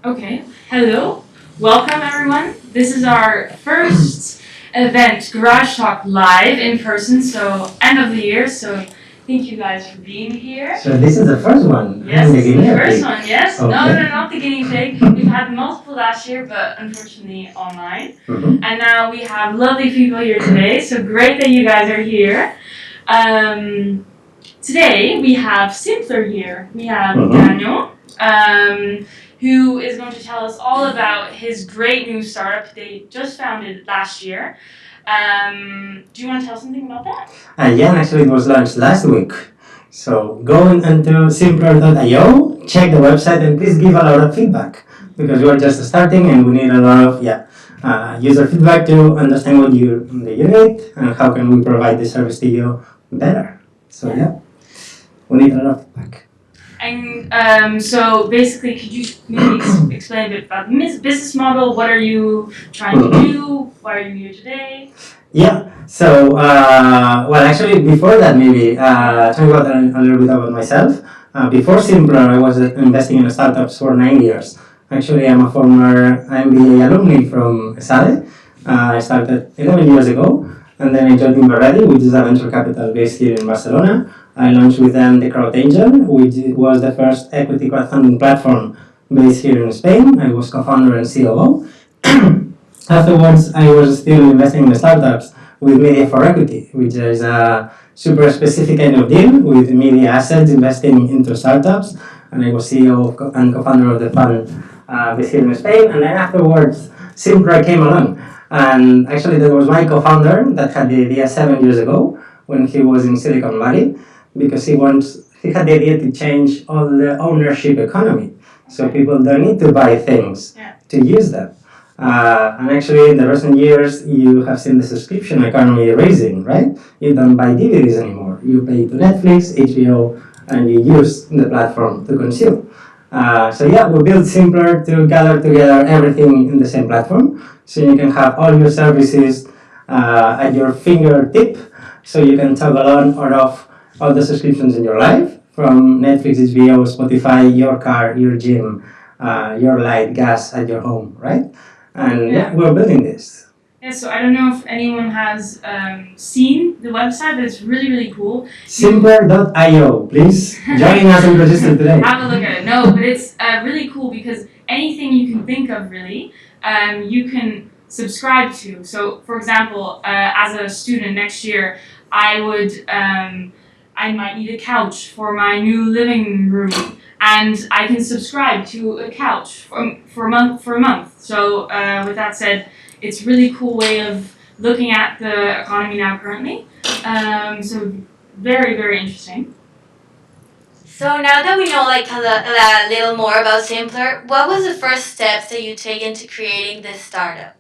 Okay, hello, welcome everyone. This is our first event, Garage Talk Live in person, so end of the year, so thank you guys for being here. So this is the first one? Yes, this is the first one, yes. Okay. No, not the guinea pig. We've had multiple last year, but unfortunately online. Mm-hmm. And now we have lovely people here today, so great that you guys are here. Today we have Simplr here. We have Daniel, who is going to tell us all about his great new startup they just founded last year. Do you want to tell something about that? Yeah, actually it was launched last week. So go into simplr.io, check the website, and please give a lot of feedback because we are just starting and we need a lot of user feedback to understand what you need and how can we provide the service to you better. So we need a lot of feedback. And so basically, could you maybe explain a bit about the business model? What are you trying to do? Why are you here today? Yeah, so, actually, before that, maybe, talking about a little bit about myself. Before Simplr, I was investing in startups for 9 years. Actually, I'm a former MBA alumni from ESADE. I started 11 years ago, and then I joined Inverready, which is a venture capital based here in Barcelona. I launched with them the Crowd Angel, which was the first equity crowdfunding platform based here in Spain. I was co-founder and COO. Afterwards, I was still investing in startups with Media for Equity, which is a super specific kind of deal with media assets investing into startups. And I was CEO and co-founder of the fund based here in Spain. And then afterwards, Simplr came along. And actually, that was my co-founder that had the idea 7 years ago when he was in Silicon Valley, because he had the idea to change all the ownership economy. So people don't need to buy things to use them. And actually, in the recent years, you have seen the subscription economy raising, right? You don't buy DVDs anymore. You pay to Netflix, HBO, and you use the platform to consume. We built Simplr to gather together everything in the same platform, so you can have all your services at your fingertip, so you can toggle on or off all the subscriptions in your life, from Netflix, HBO, Spotify, your car, your gym, your light, gas at your home, right? And we're building this. Yeah, so I don't know if anyone has seen the website, but it's really, really cool. Simplr.io, please join us and register today. Have a look at it. No, but it's really cool because anything you can think of, really, you can subscribe to. So, for example, as a student next year, I might need a couch for my new living room, and I can subscribe to a couch for a month. So with that said, it's a really cool way of looking at the economy now currently. So very, very interesting. So now that we know a little more about Simplr, what was the first steps that you take into creating this startup?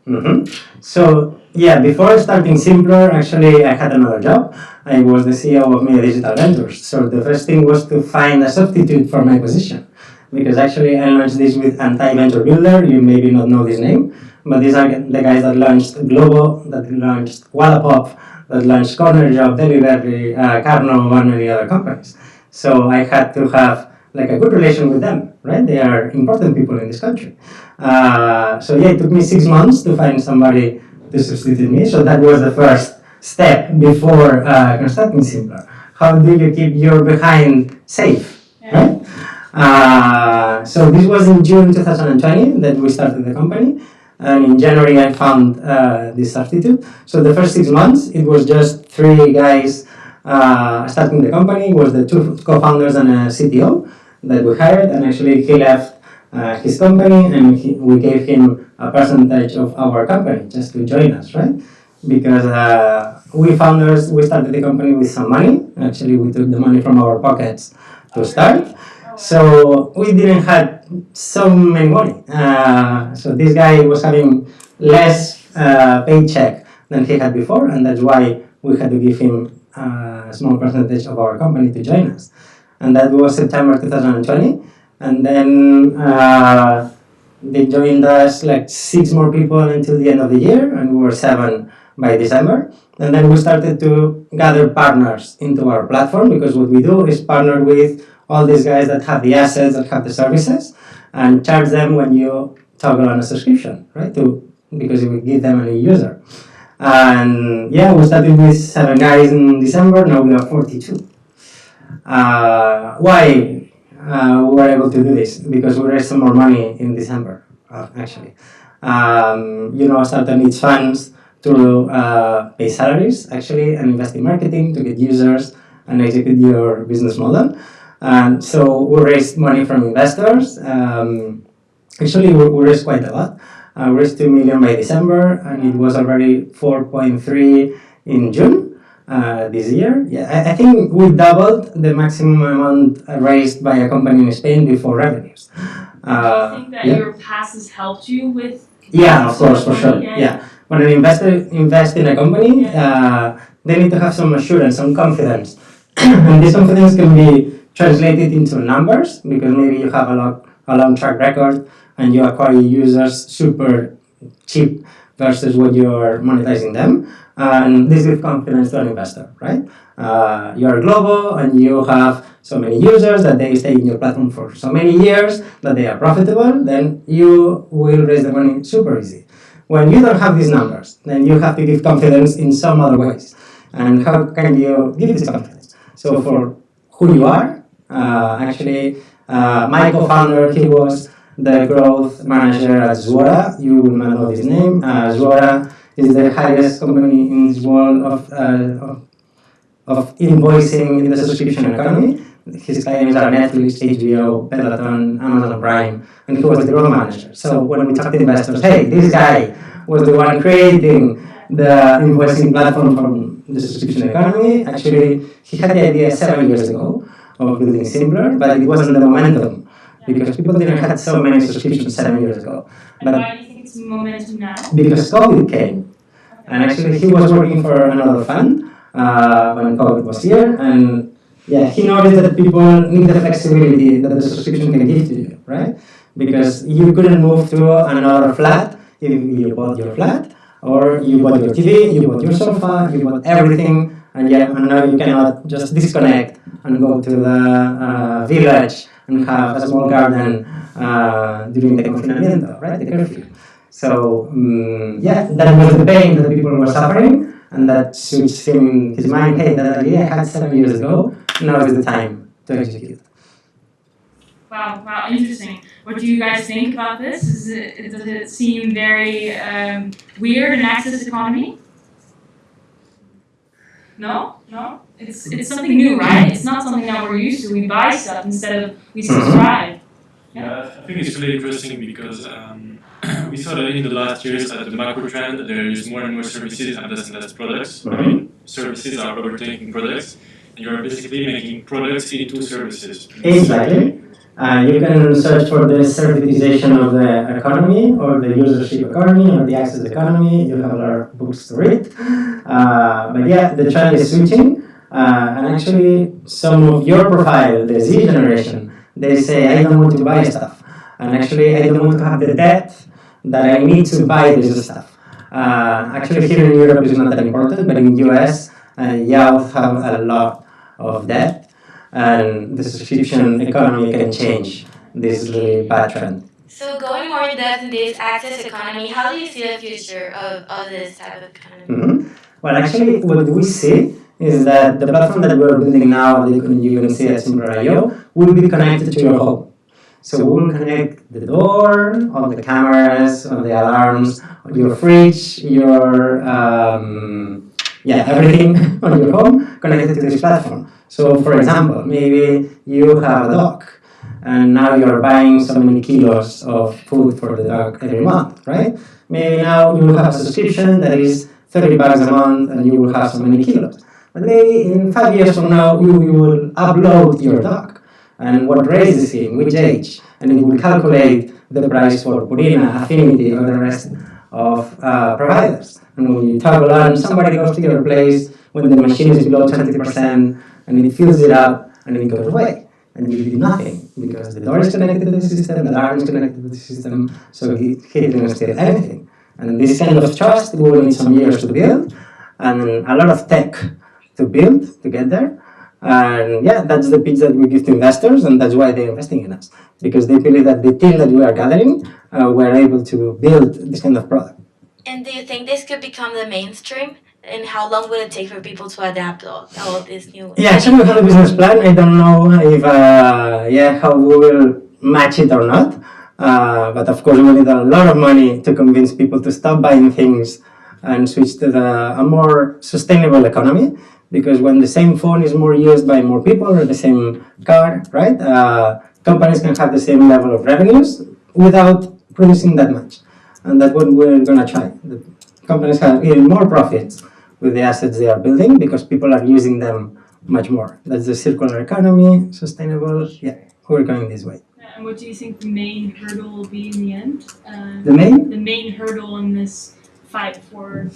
So before starting Simplr, actually I had another job. I was the CEO of Media Digital Ventures. So the first thing was to find a substitute for my position, because actually I launched this with Venture Builder. You maybe not know this name, but these are the guys that launched Globo, that launched Wallapop, that launched Corner Job, Delivery, Carno, and many other companies. So I had to have a good relation with them, right? They are important people in this country. It took me 6 months to find somebody to substitute me. So that was the first step before constructing Simplr. How do you keep your behind safe, right? So this was in June 2020 that we started the company. And in January, I found this substitute. So the first 6 months, it was just 3 guys starting the company. It was the 2 co-founders and a CTO that we hired. And actually, he left his company, and we gave him a percentage of our company just to join us, right? Because we founders, we started the company with some money. Actually, we took the money from our pockets to start. So we didn't have so many money. So this guy was having less paycheck than he had before, and that's why we had to give him a small percentage of our company to join us. And that was September 2020. And then they joined us 6 more people until the end of the year, and we were 7 by December. And then we started to gather partners into our platform, because what we do is partner with all these guys that have the assets, that have the services, and charge them when you toggle on a subscription, right? Because you will give them a new user. And yeah, we started with 7 guys in December, now we are 42. Why we were able to do this? Because we raised some more money in December, actually. Startup needs funds to pay salaries, actually, and invest in marketing to get users and execute your business model. And so we raised money from investors. Actually, we raised quite a lot. We raised 2 million by December, and it was already 4.3 in June this year. Yeah, I think we doubled the maximum amount raised by a company in Spain before revenues. Do you think that your past has helped you with? Yeah, of course, for sure. Yeah. When an investor invests in a company, they need to have some assurance, some confidence. And this confidence can be translated into numbers, because maybe you have a long track record and you acquire users super cheap versus what you're monetizing them. And this gives confidence to an investor, right? You are global and you have so many users that they stay in your platform for so many years that they are profitable, then you will raise the money super easy. When you don't have these numbers, then you have to give confidence in some other ways. And how can you give this confidence? So for who you are, my co-founder, he was the growth manager at Zuora. You will not know his name. Zuora is the highest company in this world of invoicing in the subscription economy. His clients are Netflix, HBO, Peloton, Amazon Prime, and he was the growth manager. So when we talk to investors, hey, this guy was the one creating the invoicing platform from the subscription economy. Actually, he had the idea 7 years ago of building Simplr, but it wasn't the momentum because people didn't have so many subscriptions 7 years ago. And why do you think it's momentum now? Because COVID came. And actually, he was working for another fund when COVID was here, and yeah, he noticed that people need the flexibility that the subscription can give to you, right? Because you couldn't move to another flat if you bought your flat, or you bought your TV, you bought your sofa, you bought everything, and now you cannot just disconnect and go to the village and have a small garden during the confinamiento, right? The curfew. So that was the pain that people were suffering, and that switched him in his mind. Hey, that idea I had 7 years ago. Now is the time to execute. Wow, interesting. What do you guys think about this? Does it seem very weird, an access economy? No? It's something new, right? It's not something that we're used to. We buy stuff instead of we subscribe. Yeah, I think it's really interesting because we saw that in the last years that the macro trend, there is more and more services and less products. I mean, services are overtaking products, and you're basically making products into services. Exactly. You can search for the servitization of the economy, or the usership economy, or the access economy. You have a lot of books to read. But yeah, the trend is switching. And actually, some of your profile, the Z generation, they say, I don't want to buy stuff. And actually, I don't want to have the debt that I need to buy this stuff. Actually, here in Europe, it's not that important, but in US, you have a lot of debt. And the subscription economy can change this really bad trend. So going more in depth in this access economy, how do you see the future of this type of economy? Mm-hmm. Well, actually, what we see is that the platform that we're building now, you can see at Simplr.io, will be connected to your home. So we'll connect the door, all the cameras, all the alarms, your fridge, your everything on your home connected to this platform. So, for example, maybe you have a dog, and now you're buying so many kilos of food for the dog every month, right? Maybe now you will have a subscription that is $30 a month, and you will have so many kilos. But maybe in 5 years from now, you will upload your dog, and what race is he, which age, and it will calculate the price for Purina, Affinity, or the rest of providers. And when you toggle on, somebody goes to your place when the machine is below 20%, and it fills it up, and it goes away. And you do nothing, because the door is connected to the system, the alarm is connected to the system, so he didn't steal anything. And this kind of trust will need some years to build, and a lot of tech to build to get there. And yeah, that's the pitch that we give to investors, and that's why they're investing in us, because they believe that the team that we are gathering, we're able to build this kind of product. And do you think this could become the mainstream? And how long will it take for people to adapt all this new? Yeah, actually we have a business plan. I don't know if how we will match it or not. But of course we need a lot of money to convince people to stop buying things and switch to a more sustainable economy. Because when the same phone is more used by more people, or the same car, right? Companies can have the same level of revenues without producing that much. And that's what we're gonna try. The companies have even more profits with the assets they are building because people are using them much more. That's the circular economy, sustainable. Yeah, we're going this way. And what do you think the main hurdle will be in the end? The main hurdle in this fight for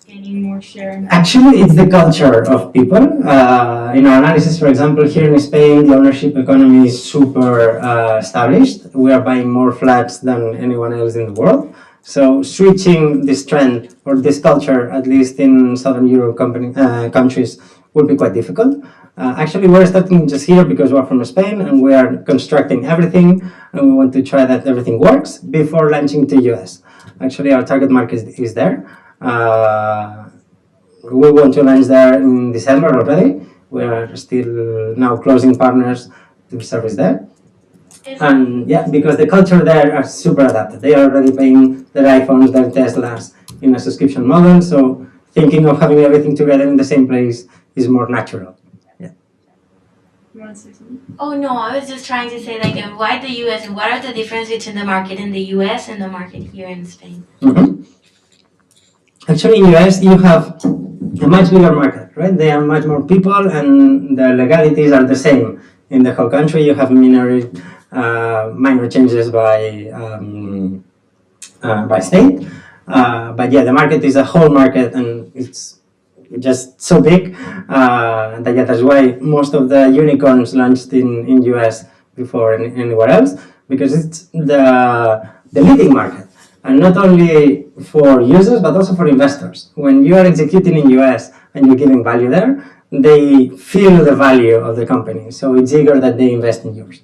gaining more share? Actually, it's the culture of people. In our analysis, for example, here in Spain, the ownership economy is super established. We are buying more flats than anyone else in the world. So switching this trend or this culture, at least in Southern Europe countries, would be quite difficult. Actually, we're starting just here because we're from Spain and we are constructing everything and we want to try that everything works before launching to US. Actually, our target market is there. We want to launch there in December already. We are still now closing partners to service there. And yeah, because the culture there are super adapted. They are already paying their iPhones, their Teslas in a subscription model. So thinking of having everything together in the same place is more natural. Yeah. You want to say something? Oh no, I was just trying to say why the US and what are the differences between the market in the US and the market here in Spain? Mm-hmm. Actually, in US you have a much bigger market, right? There are much more people and the legalities are the same. In the whole country you have minor changes by state, but yeah, the market is a whole market and it's just so big that's why most of the unicorns launched in US before anywhere else, because it's the leading market, and not only for users but also for investors. When you are executing in US and you're giving value there, they feel the value of the company, so it's eager that they invest in yours.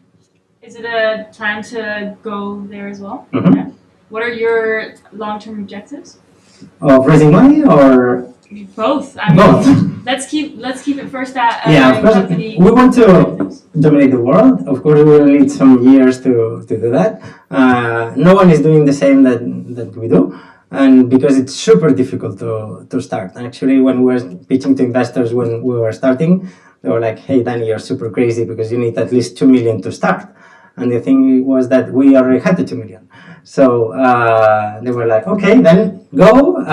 Is it a plan to go there as well? Mm-hmm. Yeah. What are your long-term objectives? Of raising money or both? I mean, both? Let's keep it first at yeah, of course. We want to dominate the world. Of course, we will need some years to do that. No one is doing the same that we do. And because it's super difficult to start. Actually, when we were pitching to investors when we were starting, they were like, hey, Danny, you're super crazy because you need at least 2 million to start. And the thing was that we already had the 2 million. So they were like, okay, then go,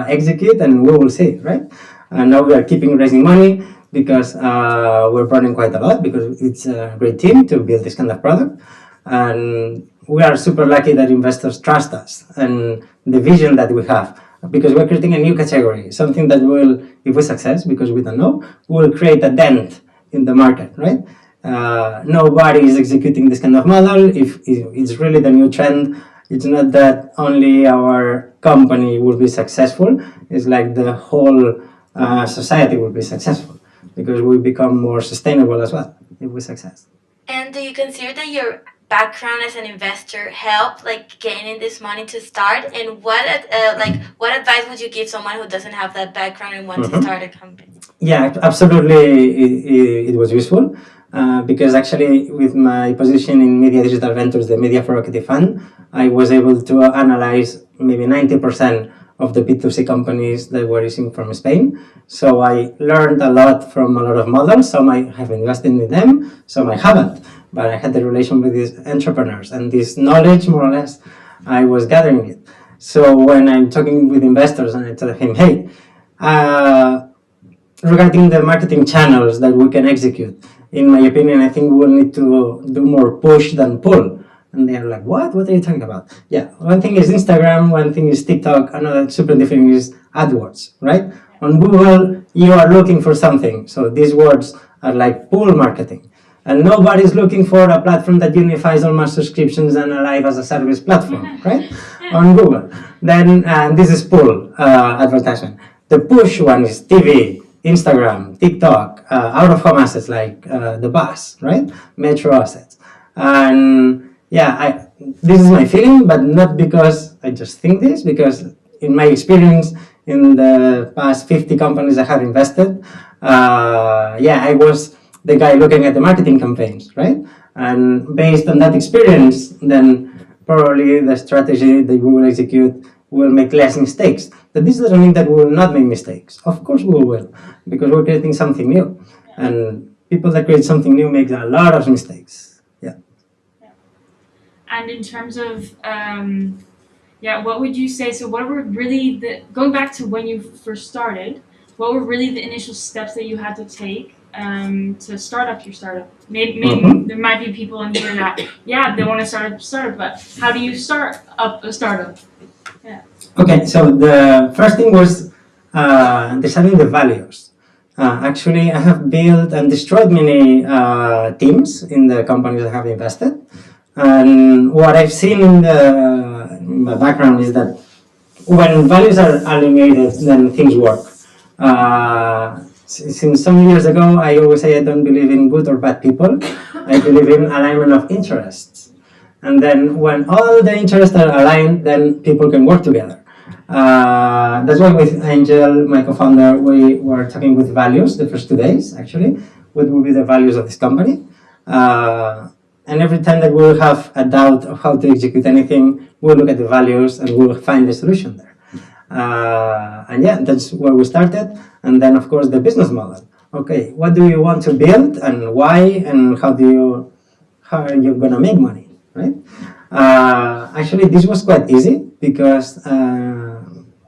execute, and we will see, right? And now we are keeping raising money because we're burning quite a lot because it's a great team to build this kind of product. And we are super lucky that investors trust us and the vision that we have, because we're creating a new category, something that will, if we success, because we don't know, will create a dent in the market, right? Nobody is executing this kind of model. If it's really the new trend, it's not that only our company will be successful, it's like the whole society will be successful because we become more sustainable as well if we success. And do you consider that your background as an investor helped gaining this money to start? And what advice would you give someone who doesn't have that background and wants to start a company? Yeah, absolutely, it was useful. Because actually with my position in Media Digital Ventures, the Media for Equity Fund, I was able to analyze maybe 90% of the B2C companies that were using from Spain. So I learned a lot from a lot of models. Some I have invested in them, some I haven't. But I had the relation with these entrepreneurs and this knowledge, more or less, I was gathering it. So when I'm talking with investors and I tell him, hey, regarding the marketing channels that we can execute, in my opinion, I think we will need to do more push than pull. And they're like, what? What are you talking about? Yeah, one thing is Instagram, one thing is TikTok, another super different is AdWords, right? On Google, you are looking for something. So these words are like pull marketing. And nobody's looking for a platform that unifies all my subscriptions and a live as a service platform, right? On Google. Then this is pull advertisement. The push one is TV, Instagram, TikTok, out-of-home assets like the bus, right? Metro assets. And yeah, this is my feeling, but not because I just think this, because in my experience in the past 50 companies I have invested, I was the guy looking at the marketing campaigns, right? And based on that experience, then probably the strategy that we will execute will make less mistakes. But this doesn't mean that we will not make mistakes. Of course we will, because we're creating something new. And people that create something new make a lot of mistakes. Yeah. And in terms of, what would you say? So, what were really going back to when you first started? What were really the initial steps that you had to take to start up your startup? Maybe there might be people in here that they want to start a startup, but how do you start up a startup? Yeah. Okay, so the first thing was deciding the values. Actually, I have built and destroyed many teams in the companies I have invested. And what I've seen in my background is that when values are aligned, then things work. Since some years ago, I always say I don't believe in good or bad people. I believe in alignment of interests. And then when all the interests are aligned, then people can work together. That's why with Angel, my co-founder, we were talking with values the first 2 days, actually. What will be the values of this company? And every time that we'll have a doubt of how to execute anything, we'll look at the values and we'll find the solution there. That's where we started. And then, of course, the business model. Okay, what do you want to build and why, and how are you going to make money, right? Actually, this was quite easy because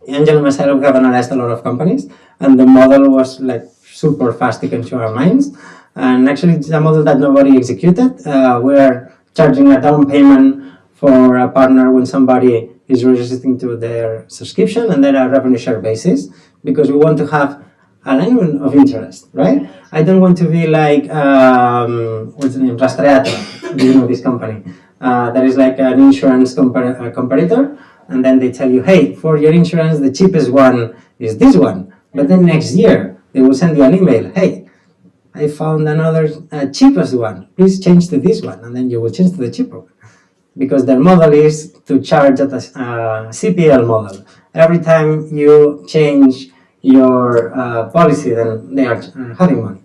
Angel and myself have analyzed a lot of companies, and the model was like super fast taken to our minds. And actually, it's a model that nobody executed. We're charging a down payment for a partner when somebody is registering to their subscription, and then a revenue share basis, because we want to have alignment of interest, right? I don't want to be like, what's the name, Rastreator, do you know this company? That is like an insurance comparator, and then they tell you, hey, for your insurance, the cheapest one is this one. But then next year, they will send you an email, hey, I found another cheapest one, please change to this one, and then you will change to the cheaper one. Because their model is to charge at a CPL model. Every time you change your policy, then they are having money.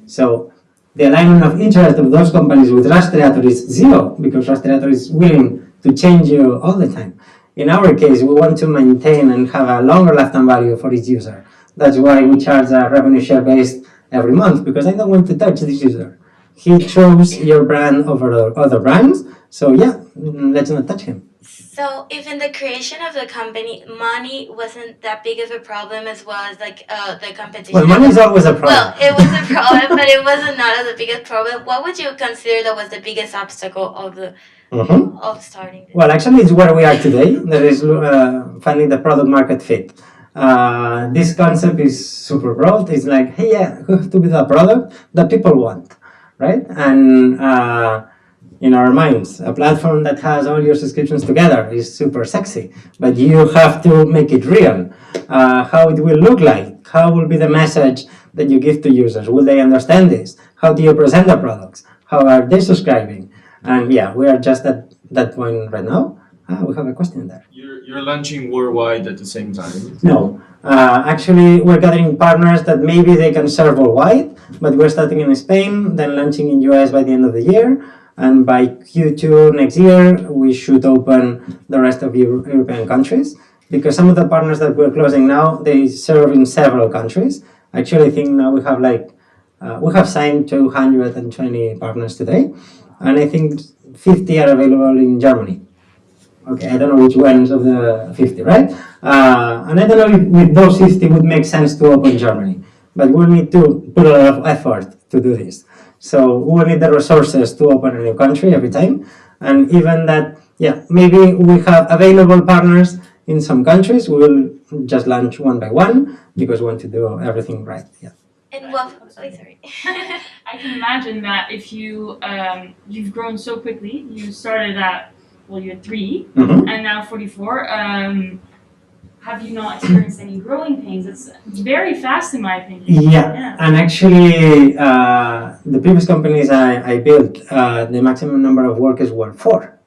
So the alignment of interest of those companies with Rastreator is zero, because Rastreator is willing to change you all the time. In our case, we want to maintain and have a longer lifetime value for each user. That's why we charge a revenue share based every month, because I don't want to touch this user. He chose your brand over other brands, so let's not touch him. So if in the creation of the company, money wasn't that big of a problem as well as like the competition. Well, money is always a problem. Well, it was a problem, but it wasn't not the biggest problem. What would you consider that was the biggest obstacle of starting this? Well, actually, it's where we are today. That is finding the product market fit. This concept is super broad. It's like, hey, we have to build a product that people want, right? And in our minds, a platform that has all your subscriptions together is super sexy, but you have to make it real. How it will look like, how will be the message that you give to users? Will they understand this? How do you present the products? How are they subscribing? And we are just at that point right now. We have a question there. You're launching worldwide at the same time? No. Actually, we're gathering partners that maybe they can serve worldwide, but we're starting in Spain, then launching in US by the end of the year. And by Q2 next year, we should open the rest of European countries, because some of the partners that we're closing now, they serve in several countries. Actually, I think now we have signed 220 partners today, and I think 50 are available in Germany. Okay, I don't know which ones of the 50, right? And I don't know if with those 50 would make sense to open Germany, but we'll need to put a lot of effort to do this. So we will need the resources to open a new country every time. And even that, maybe we have available partners in some countries. We will just launch one by one, because we want to do everything right. Yeah. And sorry. I can imagine that if you've grown so quickly, you started at, you had 3, and now 44. have you not experienced any growing pains? It's very fast in my opinion. Yeah, and actually, the previous companies I built, the maximum number of workers were 4.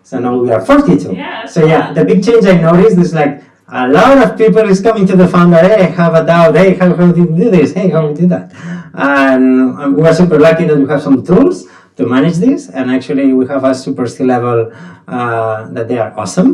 So now we are 42. Yeah, So yeah, the big change I noticed is like a lot of people is coming to the founder, hey, I have a doubt, hey, how do you do this, hey, how do you do that? And we are super lucky that we have some tools to manage this, and actually we have a super C-level that they are awesome.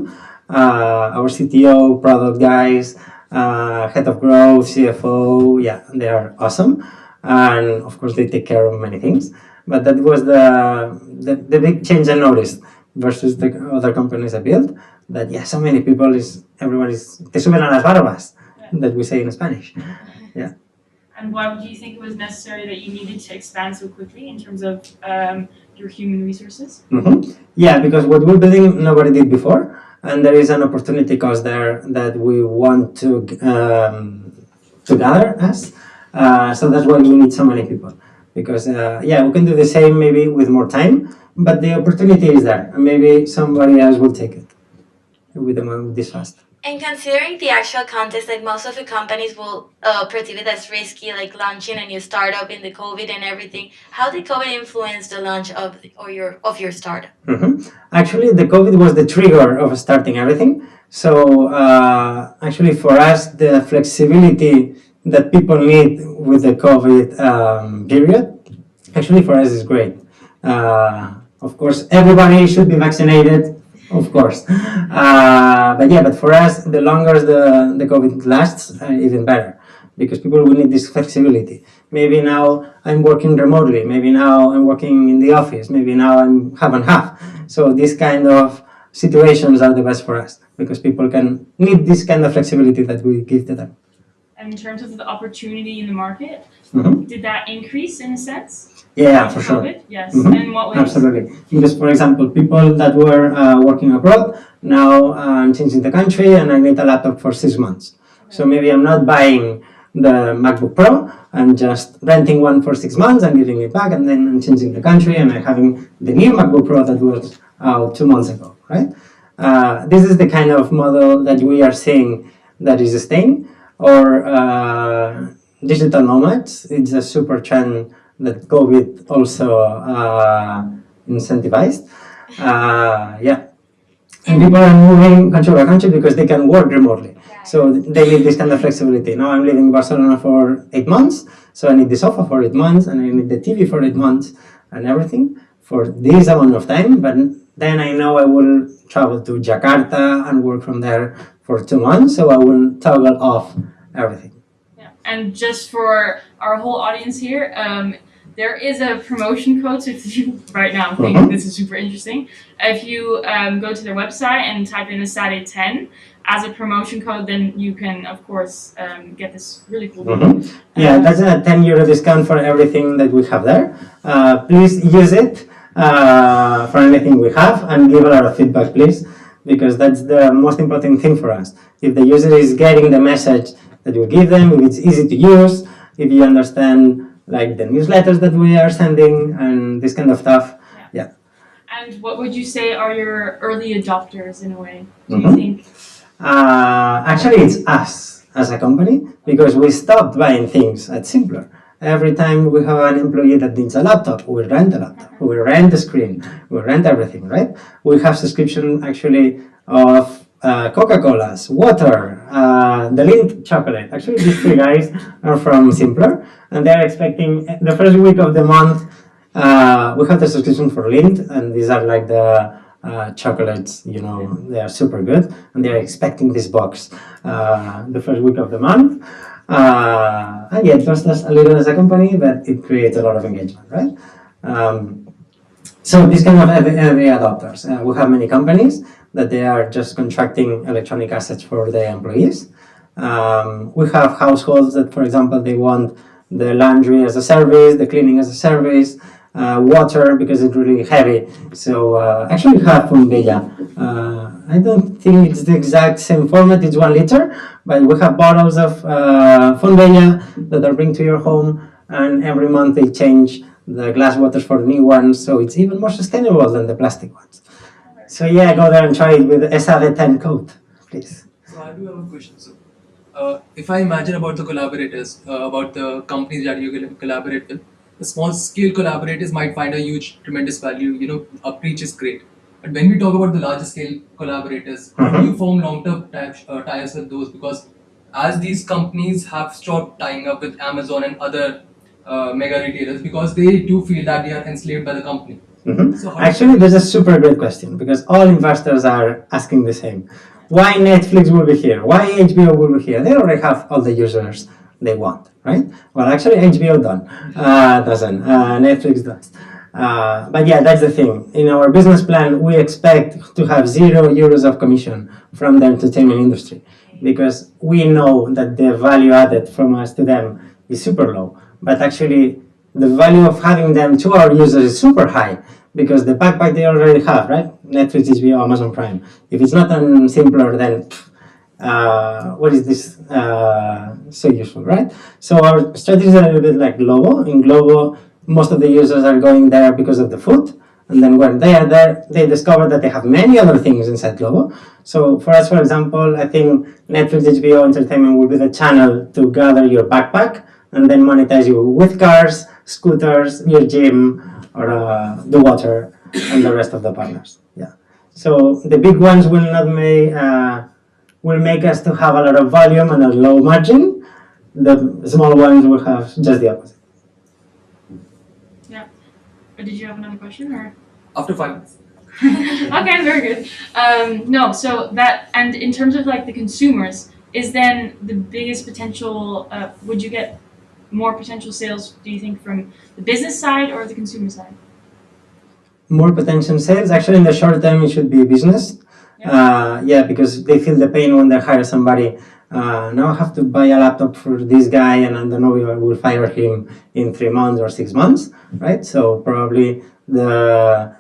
Our CTO, product guys, head of growth, CFO, yeah, they are awesome. And of course they take care of many things. But that was the big change I noticed versus the other companies I built, that yeah, so many people everyone is, te suben a las barbas, that we say in Spanish. Yeah. And why would you think it was necessary that you needed to expand so quickly in terms of your human resources? Yeah, because what we're building nobody did before, and there is an opportunity cost there that we want to gather us. So that's why we need so many people. Because yeah, we can do the same maybe with more time, but the opportunity is there, and maybe somebody else will take it with this fast. And considering the actual context, like most of the companies will perceive it as risky, like launching a new startup in the COVID and everything. How did COVID influence the launch of your startup? Actually, the COVID was the trigger of starting everything. So actually, for us, the flexibility that people need with the COVID period, actually for us is great. Of course, everybody should be vaccinated. Of course, but for us, the longer the COVID lasts, even better, because people will need this flexibility. Maybe now I'm working remotely, maybe now I'm working in the office, maybe now I'm half and half. So these kind of situations are the best for us, because people can need this kind of flexibility that we give to them. And in terms of the opportunity in the market, did that increase in a sense? Yeah, for sure. COVID? Yes. In what ways? Absolutely. Because, for example, people that were working abroad, now I'm changing the country and I need a laptop for 6 months. Okay. So maybe I'm not buying the MacBook Pro, I'm just renting one for 6 months and giving it back, and then I'm changing the country and I'm having the new MacBook Pro that was out 2 months ago, right? This is the kind of model that we are seeing that is staying. Or digital nomads, it's a super trend that COVID also incentivized. Yeah. And people are moving country by country because they can work remotely. So they need this kind of flexibility. Now I'm living in Barcelona for 8 months, so I need the sofa for 8 months, and I need the TV for 8 months, and everything for this amount of time. But then I know I will travel to Jakarta and work from there for 2 months, so I will toggle off everything. And just for our whole audience here, there is a promotion code. So if you right now think this is super interesting, if you go to their website and type in ESADE 10 as a promotion code, then you can, of course, get this really cool deal. Yeah, that's a €10 discount for everything that we have there. Please use it for anything we have, and give a lot of feedback, please, because that's the most important thing for us. If the user is getting the message that we give them, if it's easy to use, if you understand like the newsletters that we are sending and this kind of stuff. Yeah. And what would you say are your early adopters in a way? Do you think? Actually, it's us as a company, because we stopped buying things at Simplr. Every time we have an employee that needs a laptop, we rent a laptop, we rent the screen, we rent everything, right? We have subscription actually of Coca-Cola's, water, the Lindt chocolate. Actually, these 3 guys are from Simplr, and they're expecting the first week of the month. We have the subscription for Lindt, and these are like the chocolates, you know, they are super good, and they're expecting this box the first week of the month. And yeah, it costs us a little as a company, but it creates a lot of engagement, right? So these kind of early adopters. We have many companies that they are just contracting electronic assets for their employees. We have households that, for example, they want the laundry as a service, the cleaning as a service, water because it's really heavy. So actually we have Funbella. I don't think it's the exact same format, it's 1 liter, but we have bottles of Funbella that are bring to your home, and every month they change the glass waters for the new ones, so it's even more sustainable than the plastic ones. So yeah, go there and try it with ESADE 10 code, please. So I do have a question. So, if I imagine about the collaborators, about the companies that you collaborate with, the small scale collaborators might find a huge, tremendous value. A breach is great. But when we talk about the larger scale collaborators, how do you form long-term ties with those? Because as these companies have stopped tying up with Amazon and other mega retailers, because they do feel that they are enslaved by the company. So Actually, that's a super great question because all investors are asking the same. Why Netflix will be here? Why HBO will be here? They already have all the users they want, right? Well, actually, HBO doesn't. Netflix does. But yeah, that's the thing. In our business plan, we expect to have €0 of commission from the entertainment industry because we know that the value added from us to them is super low. But actually, the value of having them to our users is super high because the backpack they already have, right? Netflix, HBO, Amazon Prime. If it's not on Simplr, then what is this so useful, right? So our strategy is a little bit like Globo. In Globo, most of the users are going there because of the food. And then when they are there, they discover that they have many other things inside Globo. So for us, for example, I think Netflix, HBO, Entertainment will be the channel to gather your backpack and then monetize you with cars, scooters, your gym, or the water, and the rest of the partners. Yeah. So the big ones will not make us to have a lot of volume and a low margin. The small ones will have just the opposite. Yeah. Did you have another question or? After 5 minutes. Okay, very good. No, so that, and in terms of like the consumers, is then the biggest potential, would you get more potential sales, do you think, from the business side or the consumer side? More potential sales. Actually, in the short term, it should be business. Yeah, because they feel the pain when they hire somebody. Now I have to buy a laptop for this guy, and I don't know if I will fire him in 3 months or 6 months, right? So probably the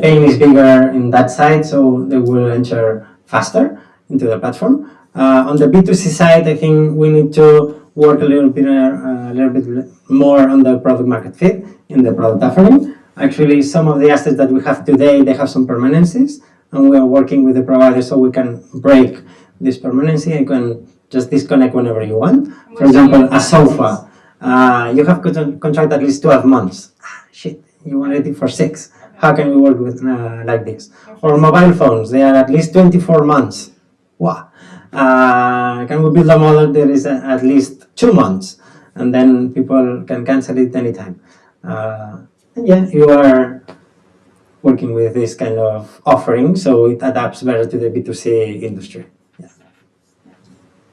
pain is bigger in that side, so they will enter faster into the platform. On the B2C side, I think we need to work a little bit more on the product market fit in the product offering. Actually, some of the assets that we have today, they have some permanencies, and we are working with the provider so we can break this permanency and can just disconnect whenever you want. For example, a sofa, you have to contract at least 12 months. Shit, you wanted it for 6. How can we work with like this? Or mobile phones, they are at least 24 months. Wow. Can we build a model that is at least 2 months, and then people can cancel it anytime? And yeah, you are working with this kind of offering, so it adapts better to the B2C industry. Yeah.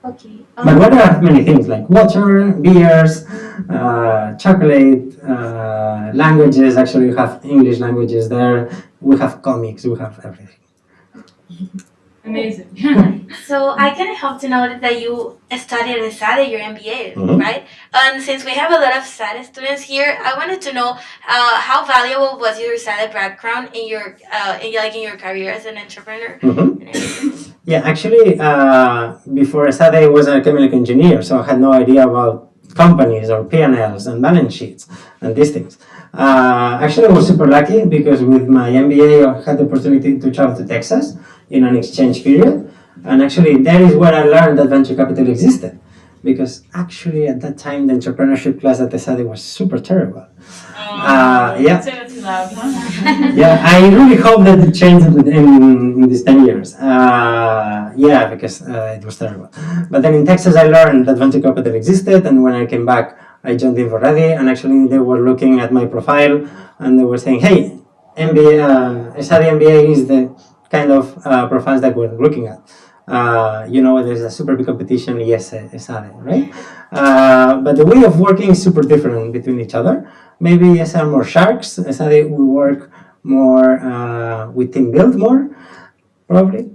Okay. But what are many things like water, beers, chocolate, languages. Actually, we have English languages there. We have comics. We have everything. Amazing. So I kind of hope to know that you studied at ESADE, your MBA, right? And since we have a lot of ESADE students here, I wanted to know how valuable was your ESADE background in your career as an entrepreneur? Yeah, actually, before ESADE, I was a chemical engineer, so I had no idea about companies or P&Ls and balance sheets and these things. Actually, I was super lucky because with my MBA, I had the opportunity to travel to Texas in an exchange period. And actually, that is where I learned that venture capital existed. Because actually, at that time, the entrepreneurship class at ESADE was super terrible. Don't say that too loud, huh? Yeah, I really hope that it changed in these 10 years. Yeah, because it was terrible. But then in Texas, I learned that venture capital existed, and when I came back, I joined InfoReady, and actually they were looking at my profile, and they were saying, hey, ESADE MBA is the kind of profiles that we're looking at. There's a super big competition, yes, ESADE, right? But the way of working is super different between each other. Maybe ESADE are more sharks. ESADE we work more with team build more, probably.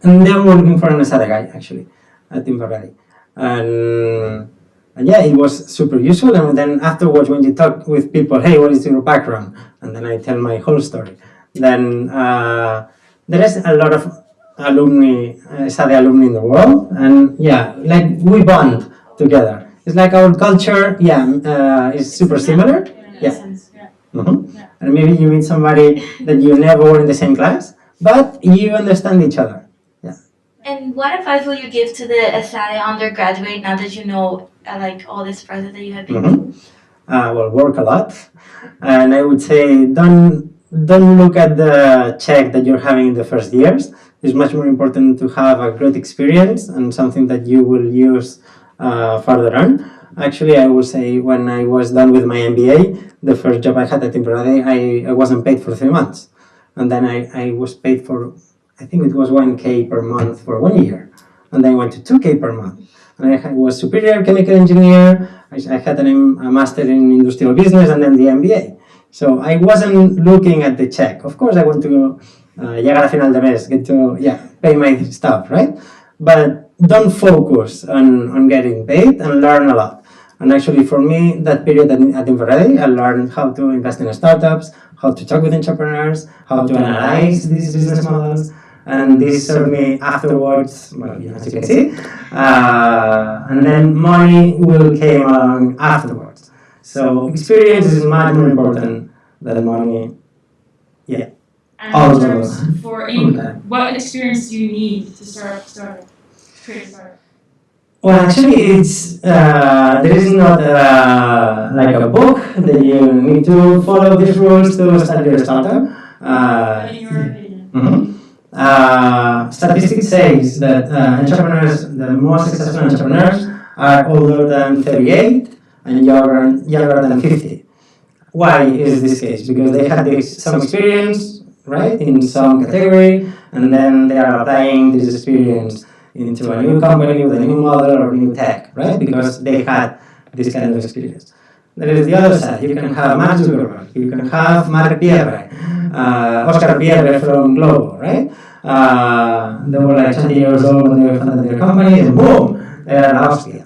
And then we're looking for an ESADE guy actually at InfoReady. And yeah, it was super useful. And then afterwards, when you talk with people, hey, what is your background? And then I tell my whole story. Then there is a lot of alumni, ESADE alumni in the world, and yeah, like we bond together. It's like our culture, is super similar. Yeah. And maybe you meet somebody that you never were in the same class, but you understand each other. Yeah. And what advice will you give to the ESADE undergraduate now that you know like all this process that you have been through? Well, work a lot, and I would say don't look at the check that you're having in the first years. It's much more important to have a great experience and something that you will use further on. Actually, I would say when I was done with my MBA, the first job I had at Simplr, I wasn't paid for 3 months, and then I was paid for, I think it was 1K per month for 1 year, and then I went to 2K per month. And I was superior chemical engineer. I had a master in industrial business and then the MBA. So I wasn't looking at the check. Of course, I want to llegar a final de mes, get to pay my stuff, right? But don't focus on getting paid and learn a lot. And actually, for me, that period at Infrared, I learned how to invest in startups, how to talk with entrepreneurs, how to analyze these business models. And this served me afterwards, well, as you can see. And then money will came along afterwards. So experience is much more important than money. Yeah. And All in of terms those. for Okay. what experience do you need to start create a startup? Well, actually, it's there is not like a book that you need to follow these rules to start your startup. In your opinion. Mhm. Statistics says that entrepreneurs, the most successful entrepreneurs, are older than 38 and younger than 50. Why is this case? Because they had some experience, right, in some category, and then they are applying this experience into a new company with a new model or new tech, right? Because they had this kind of experience. There is the other side. You can have Mark Zuckerberg, you can have Mark Pierre, Oscar Pierre from Globo, right? They were like 20 years old when they founded their company, and boom, they are in Austria.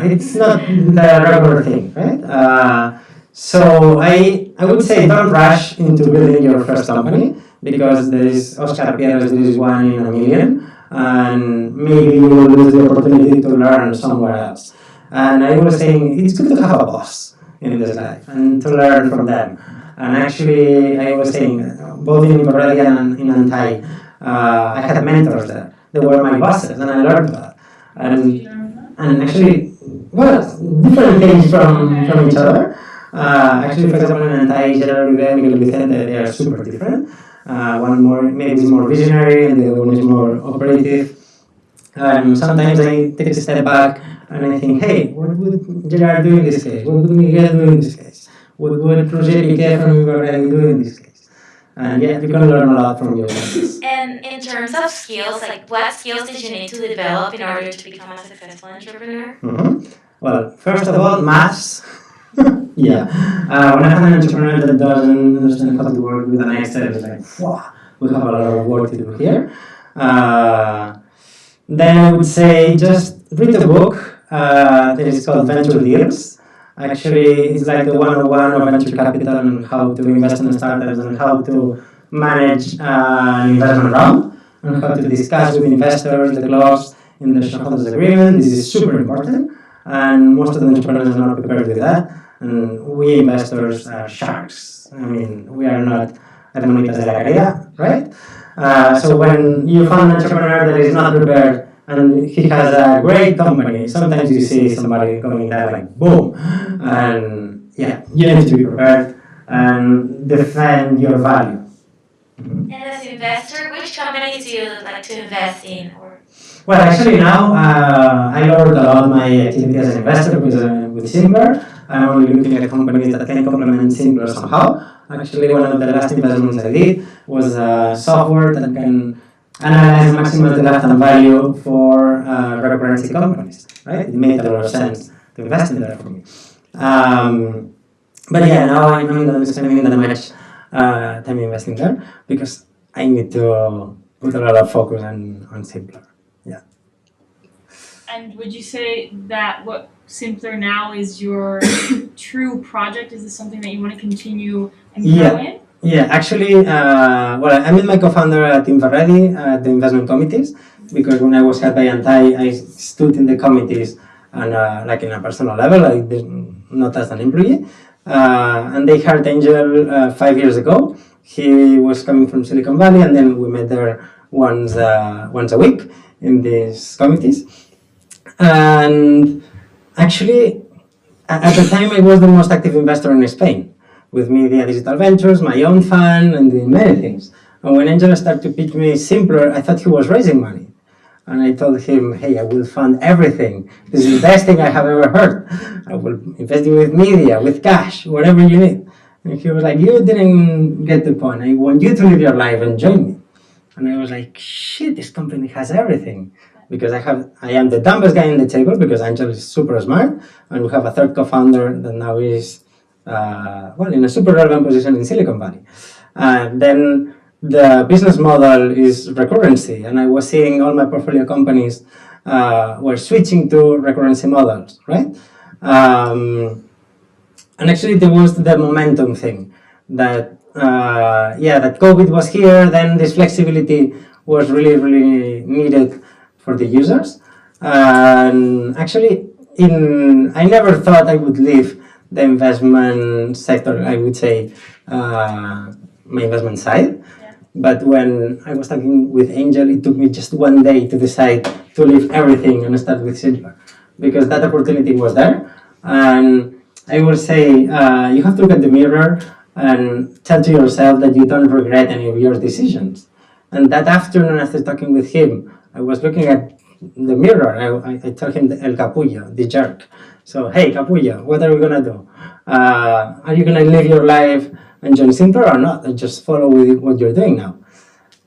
It's not the regular thing, right? So I would say don't rush into building your first company because there is Oscar Pierre, there is one in a million, and maybe you will lose the opportunity to learn somewhere else. And I was saying it's good to have a boss in this life and to learn from them. And actually, I was saying both in Borrelia and in Antai, I had mentors there. They were my bosses, and I learned a lot. And actually, well, different things from each other. Actually, for example, in Antai, Gerard Uribe and Miguel Vicente, they are super different. One more maybe is more visionary, and the other one is more operative. Sometimes I take a step back and I think, hey, what would Gerard do in this case? What would Miguel do in this case? What would Roger Piquet from Borrelia do in this case? And yeah, you can learn a lot from your mistakes. And in terms of skills, like what skills did you need to develop in order to become a successful entrepreneur? Well, first of all, maths. Yeah. When I have an entrepreneur that doesn't understand how to work with an Excel, it's like, wow, we have a lot of work to do here. Then I would say just read a book that is called Venture Deals. Actually, it's like the 101 of venture capital and how to invest in startups and how to manage an investment round and how to discuss with investors the clause in the shareholders agreement. This is super important, and most of the entrepreneurs are not prepared with that. And we investors are sharks. I mean, we are not hermanitas de la caridad, right? So when you find an entrepreneur that is not prepared and he has a great company, sometimes you see somebody going there like boom. And yeah, you need to be prepared and defend your value. And as an investor, which companies do you like to invest in? Or Well, actually now I lowered a lot my activity as an investor with Simplr. I'm only looking at companies that can complement Simplr somehow. Actually, one of the last investments I did was software that can analyze and maximize the lifetime value for cryptocurrency companies. Right? It made a lot of sense to invest in that for me. But yeah, now I'm not spending that much time investing there because I need to put a lot of focus on Simplr. Yeah. And would you say that what Simplr now is your true project? Is this something that you want to continue and grow in? Yeah, actually, well, I'm with my co-founder at Infrared at the investment committees because when I was hired by Antai, I stood in the committees and like in a personal level, like not as an employee. And they hired Angel 5 years ago. He was coming from Silicon Valley, and then we met there once a week in these committees. And actually, at the time, I was the most active investor in Spain, with Media Digital Ventures, my own fund, and doing many things. And when Angel started to pitch me Simplr, I thought he was raising money. And I told him, hey, I will fund everything. This is the best thing I have ever heard. I will invest you with media, with cash, whatever you need. And he was like, you didn't get the point. I want you to live your life and join me. And I was like, shit, this company has everything. Because I am the dumbest guy in the table because Angel is super smart. And we have a third co-founder that now is, in a super relevant position in Silicon Valley. Then the business model is recurrency, and I was seeing all my portfolio companies were switching to recurrency models, right? And actually, there was the momentum thing that that COVID was here. Then this flexibility was really, really needed for the users. And actually, I never thought I would leave the investment sector. I would say my investment side. But when I was talking with Angel, it took me just one day to decide to leave everything and start with Simplr, because that opportunity was there. And I will say, you have to look at the mirror and tell to yourself that you don't regret any of your decisions. And that afternoon, after talking with him, I was looking at the mirror. I told him El Capullo, the jerk. So, hey, Capullo, what are we going to do? Are you going to live your life and join Simplr or not? And just follow with what you're doing now.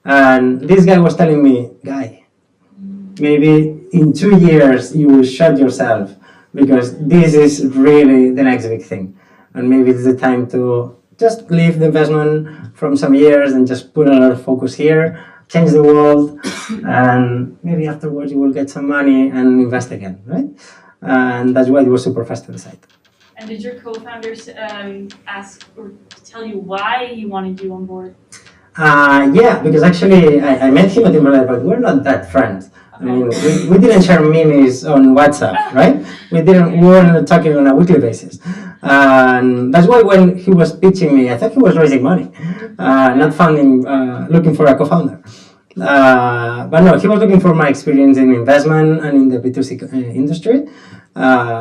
And this guy was telling me, guy, maybe in 2 years you will shut yourself because this is really the next big thing. And maybe it's the time to just leave the investment from some years and just put a lot of focus here, change the world, and maybe afterwards you will get some money and invest again, right? And that's why it was super fast to decide. And did your co-founders ask or tell you why he wanted you on board? Yeah, because actually I met him at Timberlake, but we're not that friends. I mean, we didn't share memes on WhatsApp, right? We weren't talking on a weekly basis. And that's why when he was pitching me, I thought he was raising money, not looking for a co-founder. But no, he was looking for my experience in investment and in the B2C industry,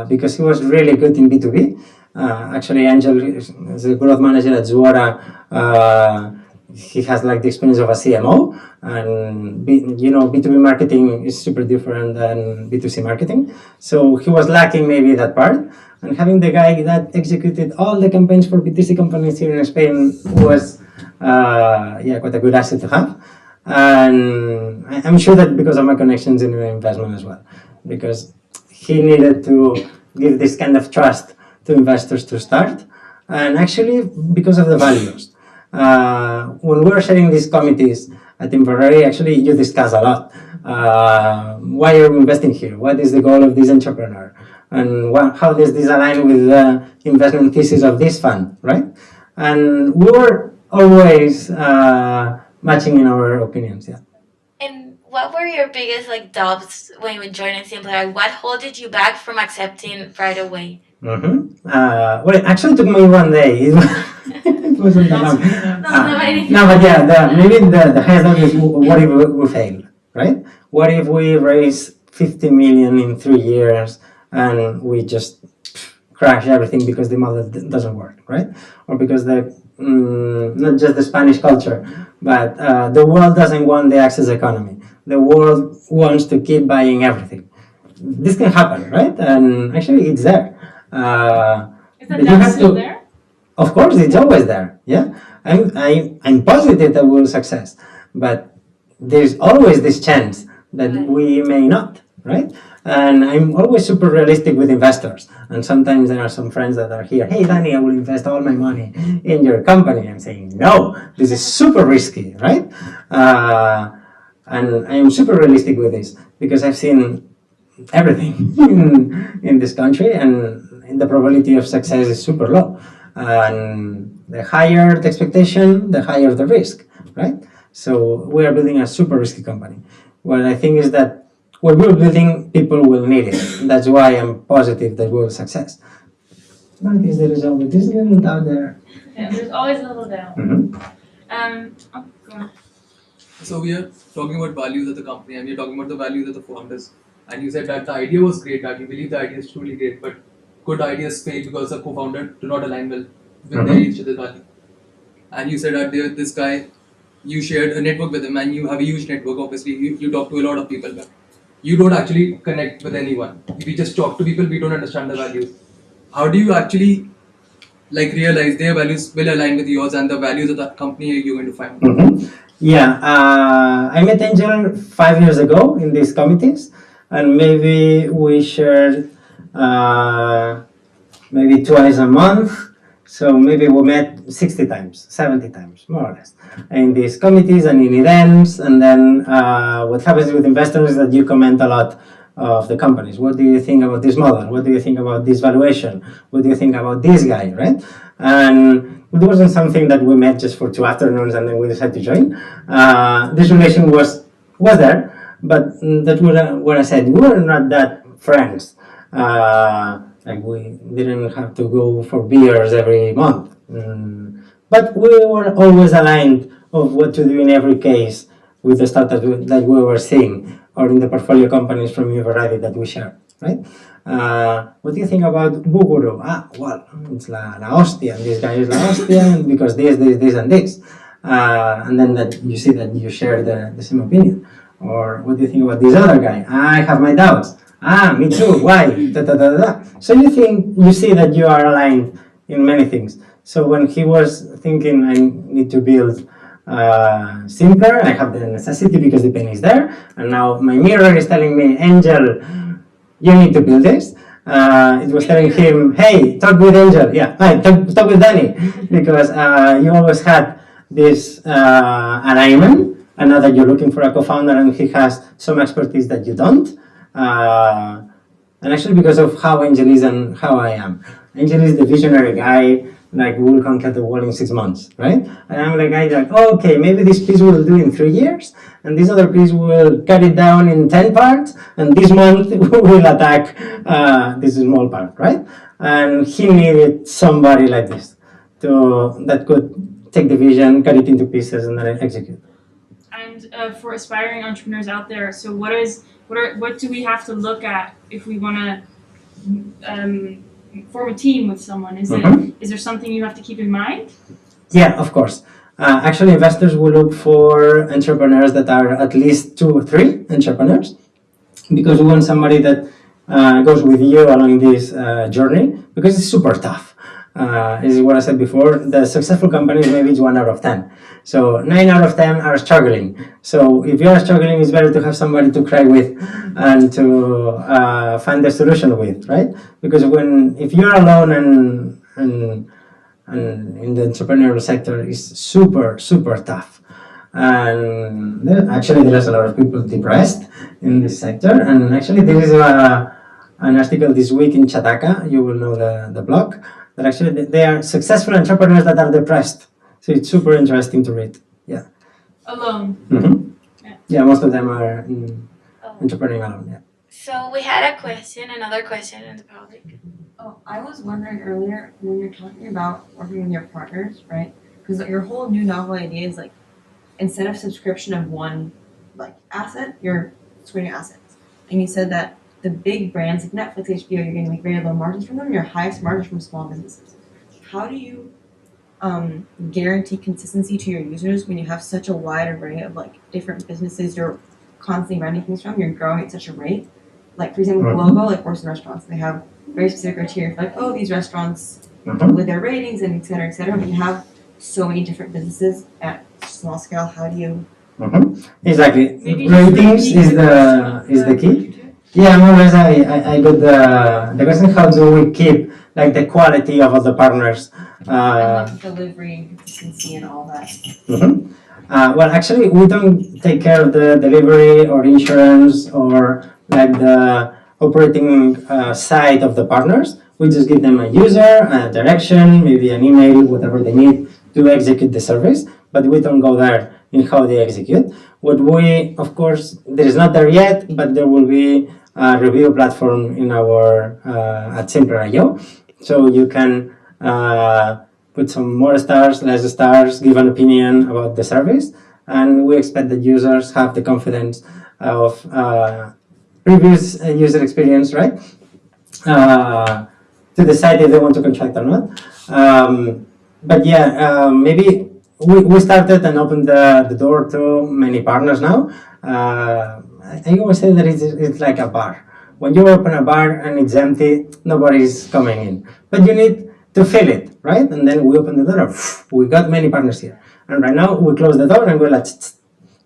because he was really good in B2B. Actually, Angel is a growth manager at Zuora. He has like the experience of a CMO, and B2B marketing is super different than B2C marketing. So he was lacking maybe that part, and having the guy that executed all the campaigns for B2C companies here in Spain was quite a good asset to have. And I'm sure that because of my connections in investment as well, because he needed to give this kind of trust to investors to start, and actually because of the values. When we were sharing these committees at Temporary, actually you discuss a lot. Why are we investing here? What is the goal of this entrepreneur? And how does this align with the investment thesis of this fund, right? And we were always matching in our opinions, yeah. And what were your biggest doubts when you were joining Simplr? What holded you back from accepting right away? Well, it actually took me 1 day. It wasn't that long. But yeah, maybe the highest doubt is what if we fail, right? What if we raise 50 million in 3 years and we just crash everything because the model doesn't work, right? Or because not just the Spanish culture, but the world doesn't want the access economy. The world wants to keep buying everything. This can happen, right? And actually, it's there. Is that doubt still there? Of course, it's always there. Yeah, I'm positive that we'll success, but there's always this chance that we may not, right? And I'm always super realistic with investors. And sometimes there are some friends that are here. Hey, Danny, I will invest all my money in your company. I'm saying no. This is super risky, right? And I am super realistic with this because I've seen everything in this country, and the probability of success is super low. And the higher the expectation, the higher the risk, right? So we are building a super risky company. What I think is that what we're building, people will need it. That's why I'm positive that we'll success. But there's always this little doubt there. Yeah, there's always a little doubt. Mm-hmm. Go on. So we are talking about values of the company, and we're talking about the values of the founders. And you said that the idea was great, that you believe the idea is truly great, but good ideas fail because the co-founder do not align well with their each other's value. And you said that this guy, you shared a network with him, and you have a huge network. Obviously, you talk to a lot of people, but you don't actually connect with anyone. If we just talk to people, we don't understand the values. How do you actually realize their values will align with yours and the values of the company you're going to find? Yeah, I met Angel 5 years ago in these committees, and maybe we shared maybe twice a month. So maybe we met 60 times, 70 times, more or less, in these committees and in events. And then what happens with investors is that you comment a lot of the companies. What do you think about this model? What do you think about this valuation? What do you think about this guy, right? And it wasn't something that we met just for 2 afternoons and then we decided to join. This relation was there, but that's what I said. We were not that friends. Like we didn't have to go for beers every month. But we were always aligned of what to do in every case with the startup that we were seeing or in the portfolio companies from ESADE that we share, right? What do you think about Buguru? Well, it's la hostia, and this guy is la hostia because this, and this. And then that you see that you share the same opinion. Or what do you think about this other guy? I have my doubts. Me too. Why? So you see that you are aligned in many things. So when he was thinking, I need to build Simplr, I have the necessity because the pain is there, and now my mirror is telling me, Angel, you need to build this. It was telling him, hey, talk with Angel. Yeah, talk with Danny, because you always had this alignment, and now that you're looking for a co-founder and he has some expertise that you don't. And actually because of how Angel is and how I am. Angel is the visionary guy, like we will conquer the world in 6 months, right? And I'm the guy like, okay, maybe this piece we'll do in 3 years, and this other piece will cut it down in 10 parts, and this month we will attack this small part, right? And he needed somebody like this that could take the vision, cut it into pieces, and then execute. And for aspiring entrepreneurs out there, so what do we have to look at if we want to form a team with someone? Is there something you have to keep in mind? Yeah, of course. Actually, investors will look for entrepreneurs that are at least 2 or 3 entrepreneurs, because we want somebody that goes with you along this journey, because it's super tough. This is what I said before. The successful companies, maybe it's 1 out of 10. So 9 out of 10 are struggling. So if you are struggling, it's better to have somebody to cry with and to find the solution with, right? Because if you're alone and in the entrepreneurial sector, it's super, super tough. And actually, there's a lot of people depressed in this sector. And actually, there is an article this week in Chataka, you will know the blog, that actually they are successful entrepreneurs that are depressed. So it's super interesting to read. Yeah. Alone. Yeah, most of them are entrepreneuring alone. Yeah. So we had another question in the public. Oh, I was wondering earlier when you're talking about working with your partners, right? Because your whole new novel idea is like, instead of subscription of one asset, you're splitting assets. And you said that the big brands like Netflix, HBO, you're getting very low margins from them. Your highest margins from small businesses. How do you guarantee consistency to your users when you have such a wide array of different businesses you're constantly running things from? You're growing at such a rate. Like for example, Globo, Orson restaurants, they have very specific criteria for these restaurants with their ratings and et cetera. When you have so many different businesses at small scale, how do you? Exactly. Ratings is the key. Yeah, more or less I got the question, how do we keep the quality of the partners? Delivery, consistency, and all that. Well, actually, we don't take care of the delivery or insurance or the operating side of the partners. We just give them a user, a direction, maybe an email, whatever they need to execute the service, but we don't go there in how they execute. What we, of course, there is not there yet, but there will be a review platform in our at Simplr.io, so you can put some more stars, less stars, give an opinion about the service, and we expect that users have the confidence of previous user experience, right? To decide if they want to contract or not. But yeah, maybe we started and opened the door to many partners now. I always say that it's like a bar. When you open a bar and it's empty, nobody's coming in. But you need to fill it, right? And then we open the door. We got many partners here. And right now we close the door and we're like,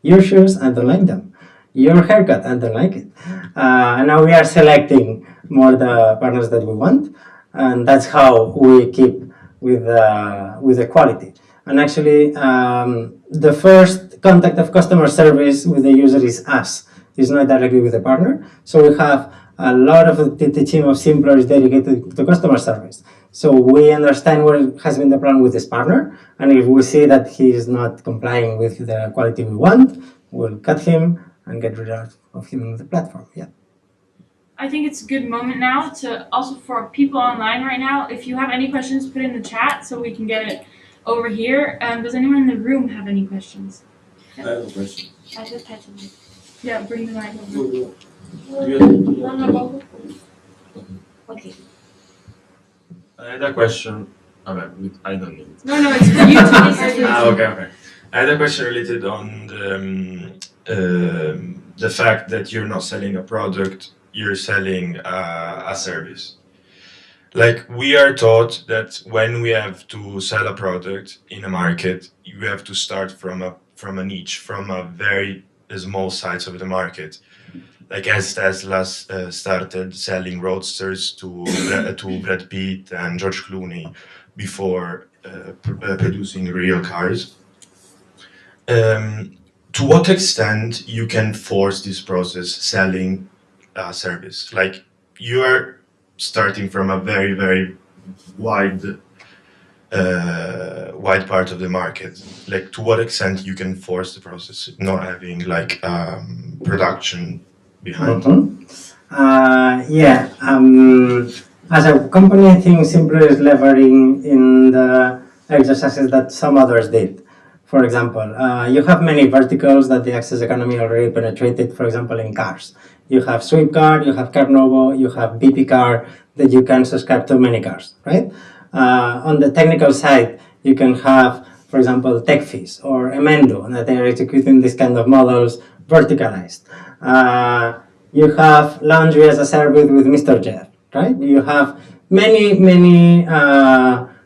your shoes, I don't like them. Your haircut, I don't like it. And now we are selecting more the partners that we want. And that's how we keep with the quality. And actually, the first contact of customer service with the user is us. It's not directly with the partner. So we have a lot of the team of Simplr is dedicated to customer service. So we understand what has been the problem with this partner. And if we see that he is not complying with the quality we want, we'll cut him and get rid of him on the platform. Yeah. I think it's a good moment now to also for people online right now, if you have any questions, put in the chat so we can get it over here. Does anyone in the room have any questions? I have a question. I just had to. Yeah, bring the mic over. Okay. I had a question. I don't need it. No, it's for you to answer. Okay. I had a question related on the fact that you're not selling a product, you're selling a service. Like, we are taught that when we have to sell a product in a market, you have to start from a niche, from a very small size of the market. Like as Tesla started selling roadsters to Brad Pitt and George Clooney before producing real cars. To what extent you can force this process selling a service? Like, you are starting from a very, very wide part of the market. Like, to what extent you can force the process, not having like production behind? As a company, I think Simplr is leveraging in the exercises that some others did. For example, you have many verticals that the access economy already penetrated, for example, in cars. You have Sweepcar, you have CarNovo, you have BP Car, that you can subscribe to many cars, right? On the technical side, you can have, for example, TechFees or Emendo, that they are executing this kind of models verticalized. You have laundry as a service with Mr. Jeff, right? You have many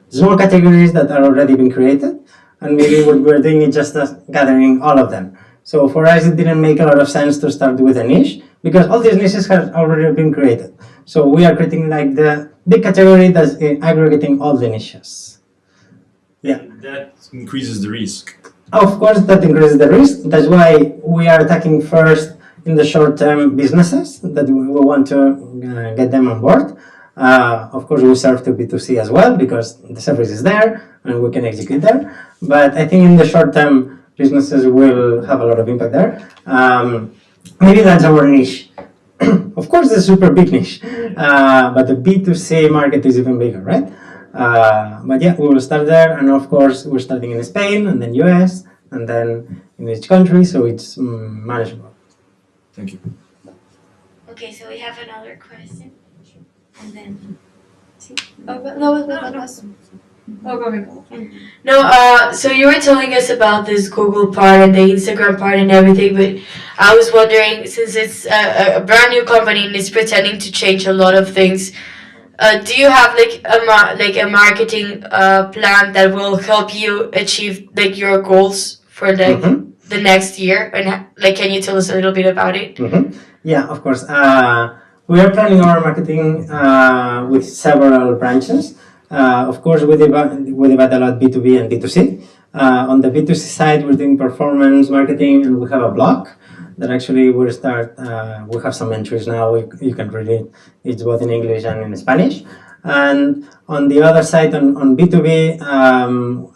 small categories that are already been created, and maybe what we're doing is just gathering all of them. So for us, it didn't make a lot of sense to start with a niche, because all these niches have already been created. So we are creating like the big category that's aggregating all the niches. Yeah. That increases the risk. Of course, that increases the risk. That's why we are attacking first in the short-term businesses that we want to get them on board. Of course, we serve to B2C as well, because the service is there and we can execute there. But I think in the short term, businesses will have a lot of impact there. Maybe that's our niche. Of course, it's a super big niche, but the B2C market is even bigger, right? But yeah, we will start there, and of course, we're starting in Spain, and then US, and then in each country, so it's manageable. Thank you. Okay, so we have another question. And then. No, so you were telling us about this Google part and the Instagram part and everything, but I was wondering, since it's a brand new company and it's pretending to change a lot of things, do you have like a marketing plan that will help you achieve like your goals for the next year? And like, can you tell us a little bit about it? Yeah, of course. We are planning our marketing with several branches. Of course, we divide a lot B2B and B2C. On the B2C side, we're doing performance marketing, and we have a blog that actually will start. We have some entries now. You can read it. It's both in English and in Spanish. And on the other side, on B2B,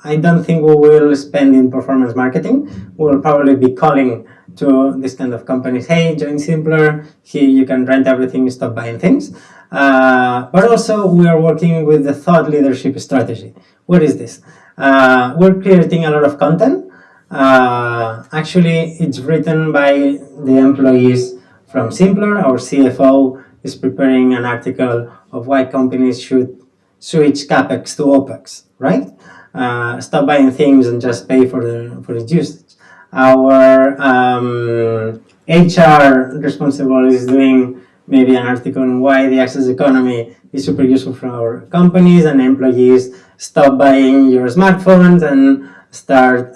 I don't think we will spend in performance marketing. We'll probably be calling to this kind of companies, hey, join Simplr, here you can rent everything, stop buying things. But also we are working with the thought leadership strategy. What is this? We're creating a lot of content, Actually, it's written by the employees from Simplr. Our CFO is preparing an article of why companies should switch capex to opex, right? Stop buying things and just pay for its usage. Our HR responsible is doing maybe an article on why the access economy is super useful for our companies, and employees stop buying your smartphones and start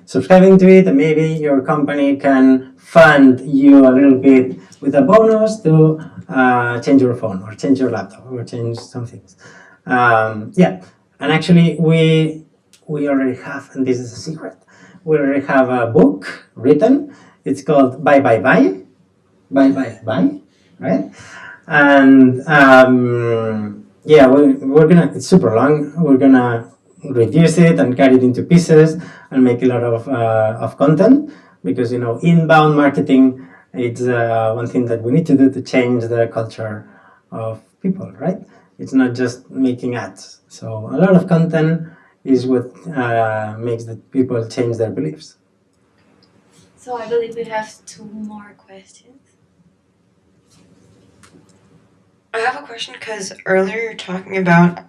subscribing to it, and maybe your company can fund you a little bit with a bonus to change your phone or change your laptop or change some things. Yeah, and actually we already have, and this is a secret, we already have a book written. It's called Bye Bye Bye, Bye Bye Bye, right? And yeah, we're gonna, it's super long, we're gonna reduce it and cut it into pieces and make a lot of content, because inbound marketing, it's one thing that we need to do to change the culture of people, right? It's not just making ads. So a lot of content is what makes the people change their beliefs. So I believe we have 2 more questions. I have a question because earlier you're talking about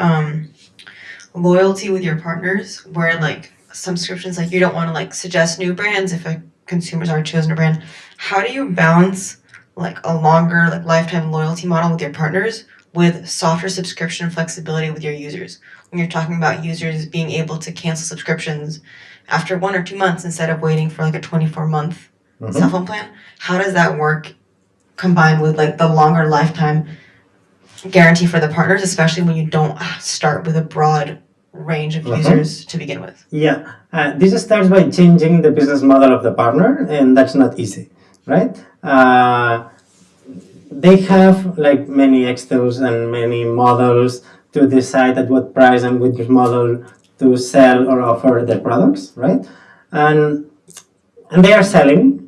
loyalty with your partners, where like subscriptions, like you don't want to like suggest new brands if consumers already chosen a brand. How do you balance like a longer like lifetime loyalty model with your partners with softer subscription flexibility with your users? When you're talking about users being able to cancel subscriptions after 1 or 2 months instead of waiting for like a 24-month cell phone plan, how does that work combined with like the longer lifetime guarantee for the partners, especially when you don't start with a broad range of users to begin with? Yeah, this starts by changing the business model of the partner, and that's not easy, right? They have like many Excels and many models to decide at what price and which model to sell or offer their products, right? And they are selling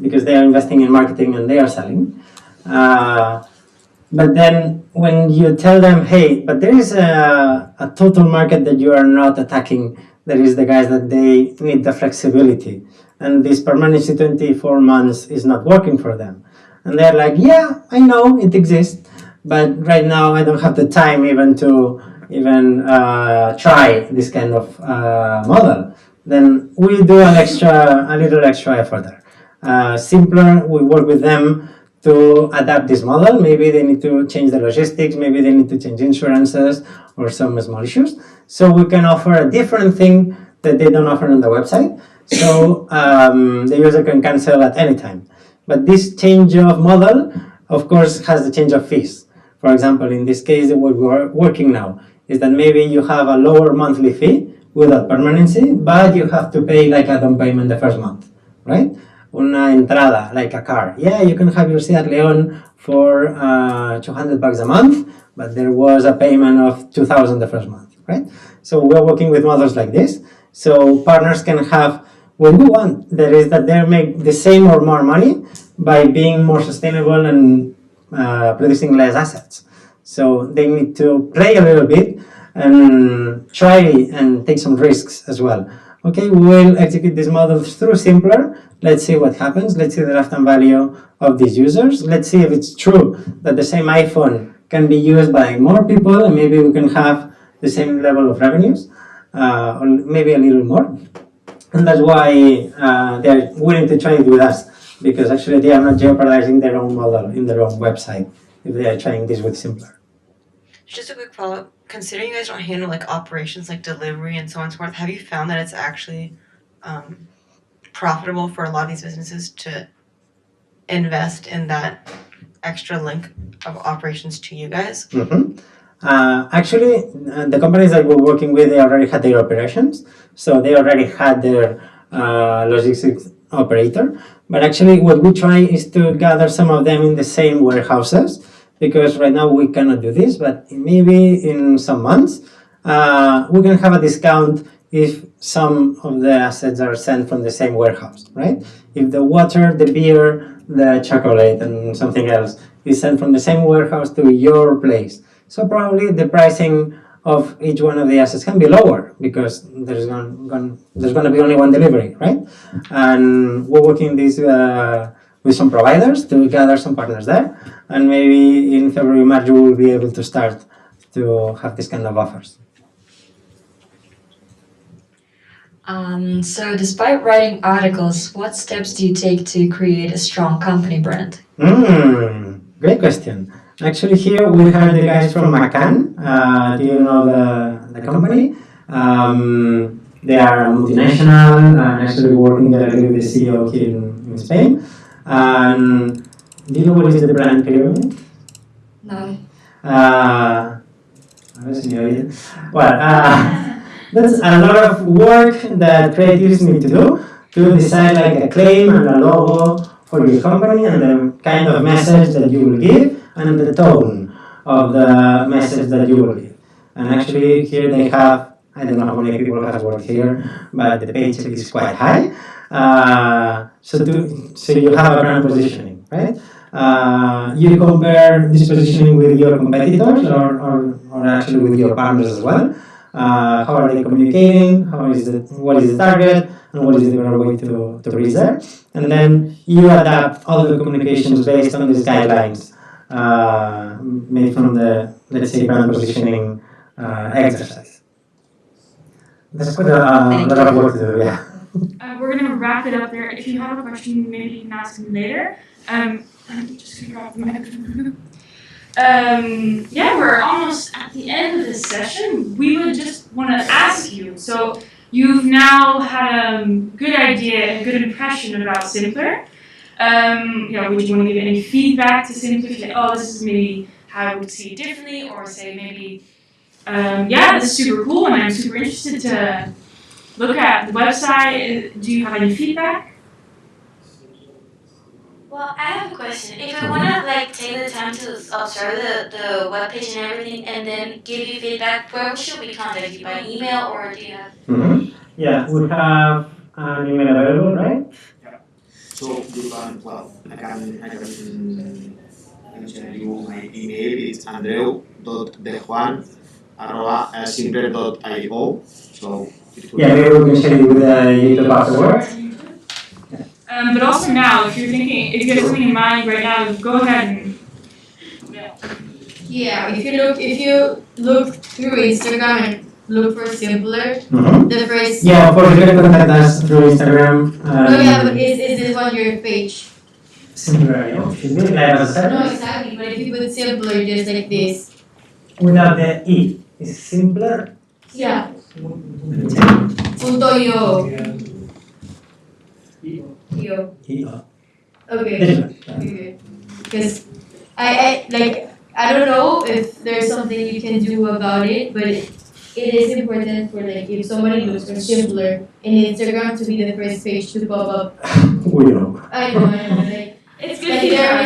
because they are investing in marketing and they are selling. But then when you tell them, hey, but there is a total market that you are not attacking, there is the guys that they need the flexibility, and this permanency 24 months is not working for them. And they're like, yeah, I know it exists, but right now I don't have the time even to try this kind of model. Then we do a little extra effort there. Simplr, we work with them to adapt this model. Maybe they need to change the logistics, maybe they need to change insurances or some small issues. So we can offer a different thing that they don't offer on the website. So the user can cancel at any time. But this change of model, of course, has the change of fees. For example, in this case, what we're working now is that maybe you have a lower monthly fee without permanency, but you have to pay like a down payment the first month, right? Una entrada, like a car. Yeah, you can have your Seat Leon for $200 a month, but there was a payment of $2,000 the first month, right? So we're working with models like this. So partners can have what we want. That is that they make the same or more money by being more sustainable and producing less assets. So they need to play a little bit and try and take some risks as well. Okay, we will execute these models through Simplr. Let's see what happens. Let's see the lifetime value of these users. Let's see if it's true that the same iPhone can be used by more people, and maybe we can have the same level of revenues, or maybe a little more. And that's why they're willing to try it with us, because actually they are not jeopardizing their own model in their own website if they are trying this with Simplr. Just a quick follow-up. Considering you guys don't handle like operations like delivery and so on and so forth, have you found that it's actually profitable for a lot of these businesses to invest in that extra link of operations to you guys? Actually, the companies that we're working with, they already had their operations, so they already had their logistics operator. But actually, what we try is to gather some of them in the same warehouses, because right now we cannot do this, but maybe in some months we can have a discount if some of the assets are sent from the same warehouse, right? If the water, the beer, the chocolate, and something else is sent from the same warehouse to your place, so probably the pricing of each one of the assets can be lower because there's going to be only one delivery, right? And we're working this with some providers to gather some partners there, and maybe in February, March, we will be able to start to have this kind of offers. So despite writing articles, what steps do you take to create a strong company brand? Great question. Actually, here we have the guys from Macan. Do you know the company? They are multinational, actually working directly with the CEO here in Spain. Do you know what is the brand pyramid? No. That's a lot of work that creatives need to do to decide like a claim and a logo for your company and the kind of message that you will give and the tone of the message that you will give. And actually here they have, I don't know how many people have worked here, but the paycheck is quite high. So you have a brand positioning, right? You compare this positioning with your competitors or actually with your partners as well. How are they communicating? What is the target? And what is the better way to reach there? And then you adapt all the communications based on these guidelines made from the, let's say, brand positioning exercise. That's quite a lot of work to do, yeah. We're going to wrap it up there. If you have a question, maybe you can ask me later. I'm just going to grab the microphone. Yeah, we're almost at the end of this session. We would just want to ask you. So you've now had a good idea, a good impression about Simplr. Would you want to give any feedback to Simplr? Say, oh, this is maybe how I would see it differently, or say maybe, this is super cool, and I'm super interested to look at the website. Do you have any feedback? Well, I have a question. If I want to take the time to observe the webpage and everything, and then give you feedback, where should we contact you? By email, or do you have? Yeah, we have an email available, right? Yeah. So you can, I can tell you my email. It's andreu.dejuan@simplr.io. So yeah, maybe we can share it with YouTube afterwards. But also now, if you have something in mind right now, go ahead and. Yeah, if you look through Instagram and look for Simplr, the first. Yeah, of course, you can contact us through Instagram. But is this one your page? Simplr, should be like as a No, exactly. But if you put Simplr just like this. Without the E, is Simplr? Yeah. .io. Yo. Okay. Because I don't know if there's something you can do about it, but it is important for if somebody looks for Simplr in Instagram to be the first page to pop up. We know. I know. It's good. There are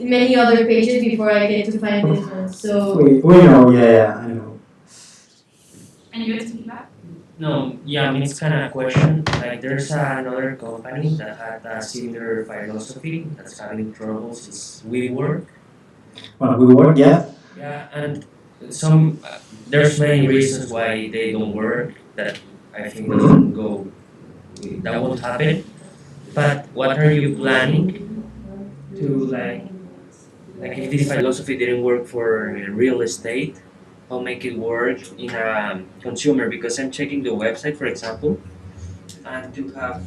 many other pages before I get to find this one. So we know. Yeah, I know. And you have to feedback? No, yeah, I mean, it's kind of a question. There's another company that had a similar philosophy that's having troubles. It's WeWork. Well, WeWork, yeah. Yeah, and there's many reasons why they don't work that I think that won't happen. But what are you planning to, if this philosophy didn't work for real estate, how make it work in a consumer? Because I'm checking the website, for example, and to have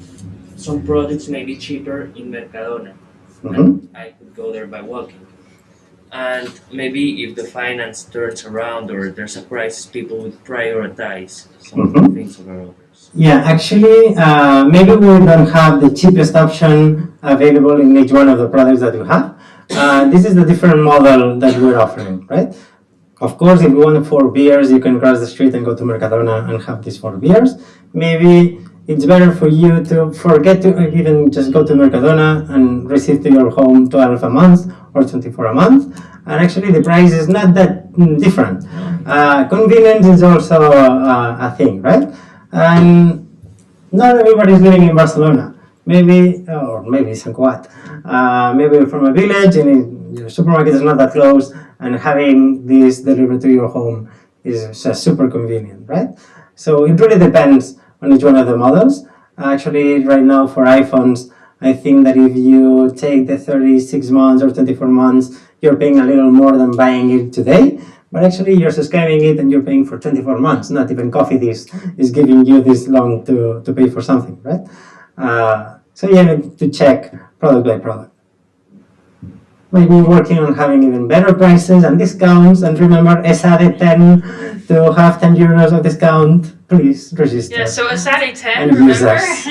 some products maybe cheaper in Mercadona. And I could go there by walking. And maybe if the finance turns around or there's a crisis, people would prioritize some things over others. Yeah, actually, maybe we don't have the cheapest option available in each one of the products that we have. This is the different model that we're offering, right? Of course, if you want 4 beers, you can cross the street and go to Mercadona and have these 4 beers. Maybe it's better for you to forget to even just go to Mercadona and receive to your home 12 a month or 24 a month. And actually, the price is not that different. Convenience is also a thing, right? And not everybody is living in Barcelona. Maybe Sant Cugat. Maybe you're from a village and your supermarket is not that close, and having this delivered to your home is super convenient, right? So it really depends on each one of the models. Actually, right now for iPhones, I think that if you take the 36 months or 24 months, you're paying a little more than buying it today. But actually, you're subscribing it and you're paying for 24 months. Not even Coffee is giving you this long to pay for something, right? So you have to check product by product. Maybe working on having even better prices and discounts. And remember, ESADE 10 to have 10 euros of discount. Please register. Yeah, so ESADE 10, and remember? use us.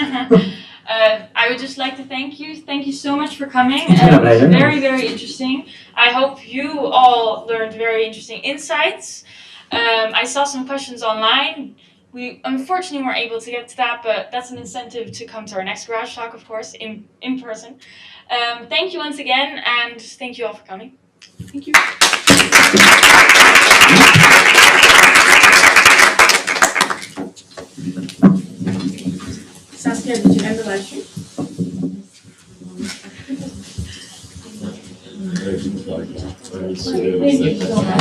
I would just like to thank you. Thank you so much for coming. It's been a pleasure. Very, very interesting. I hope you all learned very interesting insights. I saw some questions online. We unfortunately weren't able to get to that, but that's an incentive to come to our next Garage Talk, of course, in person. Thank you once again, and thank you all for coming. Thank you. Saskia, did you end the live stream? Thank you so much.